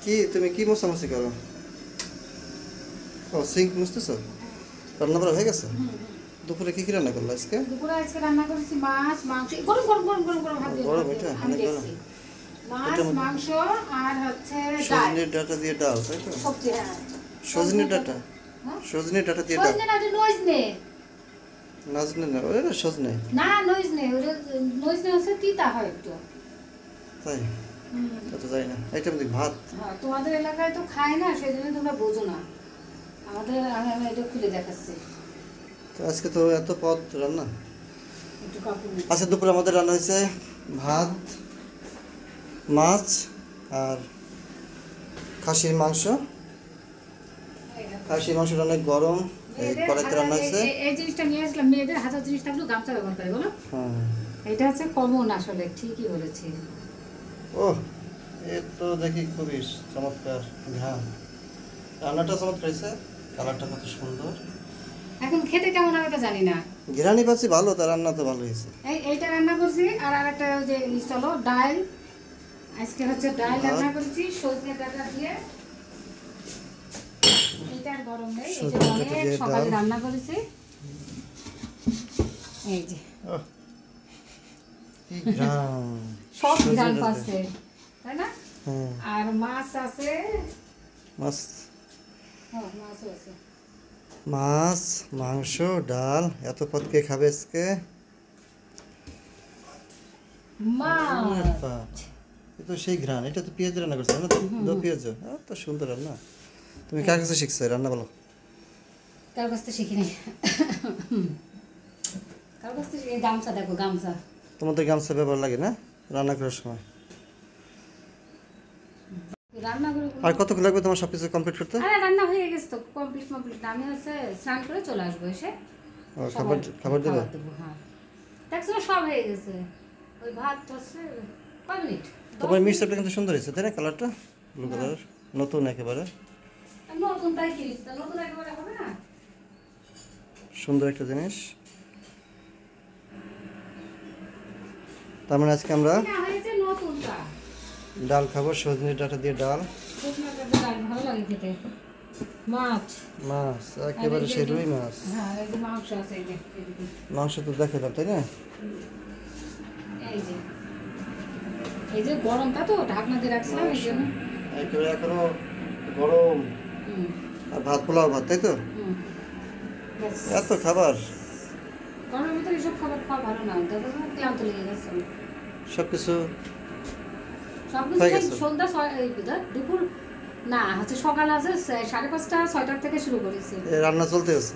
কি তুমি কি মোছামুছি করো? ও সিঙ্ক মুছতেছো? রান্না করা হয়ে গেছে? দুপুরে কি কি রান্না করলো আজকে? দুপুরে আজকে রান্না করেছি মাছ মাংস গরম গরম গরম গরম গরম ভাত গরম এটা আমি অনেক গরম। দেখছি মাছ মাংস আর হচ্ছে ডাল সজনের ডাঁটা দিয়ে ডাল, তাই তো? সবজি। হ্যাঁ সজনের ডাঁটা, হ্যাঁ সজনের ডাঁটা দিয়ে ডাল। সজনে না এটা নইজনে নাজনে না, ওটা সজনে। না নইজনে ওটা নইজনে হচ্ছে তিতা হয় একটু। তাই তো জানি না। এটা মধ্যে ভাত। হ্যাঁ তোমাদের এলাকায় তো খায় না সেই জন্য তোমরা বোঝো না। আমাদের আমি এটা খুলে দেখাচ্ছি তো আজকে তো এত পদ রান্না। একটু কাপড় আচ্ছা দুপুরে আমাদের রান্না হয়েছে ভাত, মাছ আর খাসির মাংস। খাসির মাংসটা অনেক গরম, এই কড়াইতে রান্না হয়েছে। এই জিনিসটা নিয়ে আসলাম মেয়েদের হাজার জিনিস থাকলেও গামছা ব্যবহার করে বলো। হ্যাঁ এটা হচ্ছে কমন আসলে ঠিকই বলেছি। ও এ তো দেখি খুবই চমৎকার ঘ্রাণ। রান্নাটা চমৎকার হয়েছে, কালারটা কত সুন্দর। এখন খেতে কেমন হবে তা জানি না। ঘিরানি পাচ্ছি ভালো, তার রান্না তো ভালো হয়েছে। এইটা রান্না করছি আর আরেকটা ওই যে চলো ডাল। আজকে হচ্ছে ডাল রান্না করেছি সজনে ডাটা দিয়ে। এটা আর গরম নেই, এই যে অনেক সকালে রান্না করেছি। এই যে ওহ, কি ঘ্রাণ! সব ঘ্রাণ পাচ্ছে তাই না। হ্যাঁ আর মাছ আছে। মাছ, হ্যাঁ মাছও আছে। মাছ মাংস ডাল, এত পদ কে খাবে আজকে? মাছ এ তো সেই ঘ্রাণ। এটা তো পেঁয়াজ রান্না করছে না? তো পেঁয়াজ এত সুন্দর রান্না। তুমি কার কাছে শিখছো এই রান্না বলো? কার কাছ থেকে শিখিনি। কার কাছ থেকে গামছা দেখো গামছা। তোমাদের গামছা ব্যবহার লাগে না রান্না করার সময়? রান্না করে আর কতক্ষণ লাগবে তোমার সব কিছু কমপ্লিট করতে? আরে রান্না হয়ে গেছে তো কমপ্লিট আমি হচ্ছে স্নান করে চলে আসবো এসে ও খাবার খাবার দেবে? হ্যাঁ দেখছো সব হয়ে গেছে। ওই ভাত হচ্ছে কয় মিনিট তোমার মিক্সারটা কিন্তু সুন্দর হয়েছে তাই না? কালারটা ব্লু কালার, নতুন একেবারে নতুনটাই কিনেছি তো নতুন একেবারে হবে না। সুন্দর একটা জিনিস। তার মানে আজকে আমরা না হয়েছে নতুনটা। ডাল খাবো, সজনে ডাঁটা দিয়ে ডাল, শুকনো ডাল ভালো লাগে খেতে। মাছ মাছ একেবারে সেই রুই মাছ। হ্যাঁ এই যে মাংস আছে এই যে এদিকে। মাংস তো দেখালাম তাই না? এই যে গরমটা তো ঢাকনা দিয়ে রাখছিলাম এই জন্য। একেবারে এখনো গরম। আর ভাত পোলাও ভাত, তাই তো? ব্যাস। এত খাবার গরমের ভিতরে এসব খাবার খাওয়া ভালো না, দেখো ক্লান্ত লেগে গেছে। সব কিছু সব কিছু হয়ে গেছে। সন্ধ্যা দুপুর না হচ্ছে সকাল আছে 5:30 6টার থেকে শুরু করেছি। রান্না চলতে আছে।